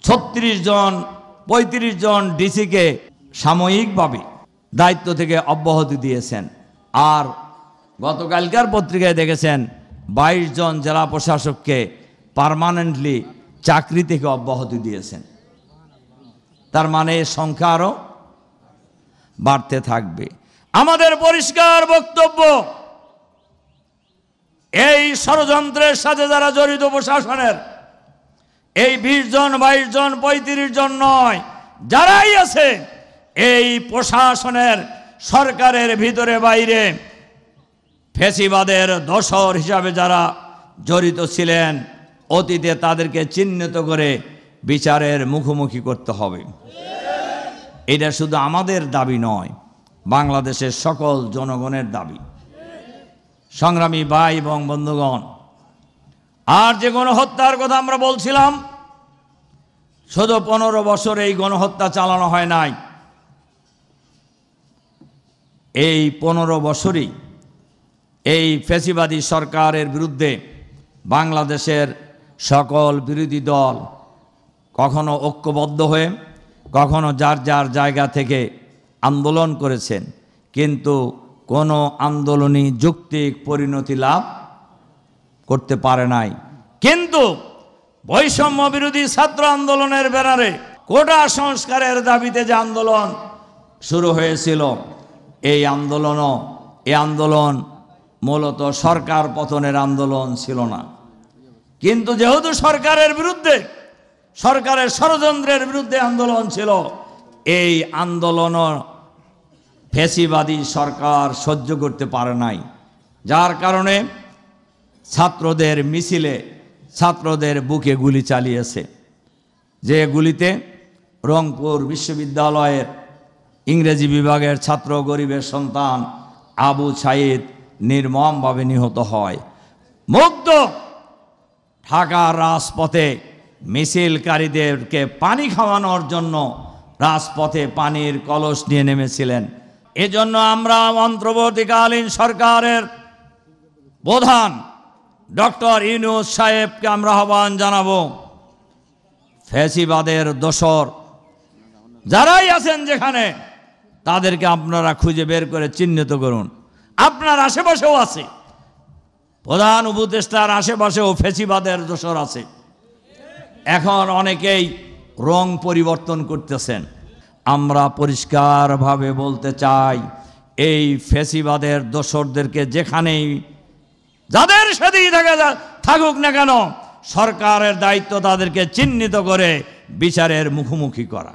36 জন 35 জন ডিসিকে সাময়িকভাবে দায়িত্ব থেকে অব্যাহতি দিয়েছেন। আর গতকালকার পত্রিকায় দেখেছেন 22 জন জেলা প্রশাসককে পার্মানেন্টলি চাকরি থেকে অব্যাহতি দিয়েছেন। তার মানে সংখ্যা আরও বাড়তে থাকবে। আমাদের পরিষ্কার বক্তব্য, এই ষড়যন্ত্রের সাথে যারা জড়িত প্রশাসনের, এই 20 জন 22 জন 35 জন নয়, যারাই আছে এই প্রশাসনের সরকারের ভিতরে বাইরে ফ্যাসিবাদের দোসর হিসাবে যারা জড়িত ছিলেন অতীতে, তাদেরকে চিহ্নিত করে বিচারের মুখোমুখি করতে হবে। এটা শুধু আমাদের দাবি নয়, বাংলাদেশের সকল জনগণের দাবি। সংগ্রামী ভাই এবং বন্ধুগণ, আর যে গণহত্যার কথা আমরা বলছিলাম, শুধু 15 বছর এই গণহত্যা চালানো হয় নাই। এই 15 বছরই এই ফ্যাসিবাদী সরকারের বিরুদ্ধে বাংলাদেশের সকল বিরোধী দল কখনো ঐক্যবদ্ধ হয়ে, কখনো যার যার জায়গা থেকে আন্দোলন করেছেন, কিন্তু কোনো আন্দোলনই যৌক্তিক পরিণতি লাভ করতে পারে নাই। কিন্তু বৈষম্য বিরোধী ছাত্র আন্দোলনের ব্যানারে কোটা সংস্কারের দাবিতে যে আন্দোলন শুরু হয়েছিল, এই আন্দোলন মূলত সরকার পতনের আন্দোলন ছিল না। কিন্তু যেহেতু সরকারের বিরুদ্ধে, সরকারের ষড়যন্ত্রের বিরুদ্ধে আন্দোলন ছিল, এই আন্দোলন ফ্যাসিবাদী সরকার সহ্য করতে পারে নাই। যার কারণে ছাত্রদের মিছিলে ছাত্রদের বুকে গুলি চালিয়েছে, যে গুলিতে রংপুর বিশ্ববিদ্যালয়ের ইংরেজি বিভাগের ছাত্র গরিবের সন্তান আবু সাইদ নির্মমভাবে নিহত হয়। মুগ্ধ ঢাকার রাজপথে মিছিলকারীদেরকে পানি খাওয়ানোর জন্য রাজপথে পানির কলস নিয়ে নেমেছিলেন। এজন্য আমরা অন্তর্বর্তীকালীন সরকারের প্রধান ডক্টর ইউনূস সাহেবকে আমরা আহ্বান জানাবো, ফ্যাসিবাদের দোসর যারাই আছেন যেখানে, তাদেরকে আপনারা খুঁজে বের করে চিহ্নিত করুন। আপনার আশেপাশেও আছে, প্রধান উপদেষ্টার আশেপাশেও ফ্যাসিবাদের দোসর আছে। এখন অনেকেই রং পরিবর্তন করতেছেন। আমরা পরিষ্কারভাবে বলতে চাই, এই ফ্যাসিবাদের দোসরদেরকে যেখানেই যাদের সাথেই থাকুক না কেন, সরকারের দায়িত্ব তাদেরকে চিহ্নিত করে বিচারের মুখোমুখি করা।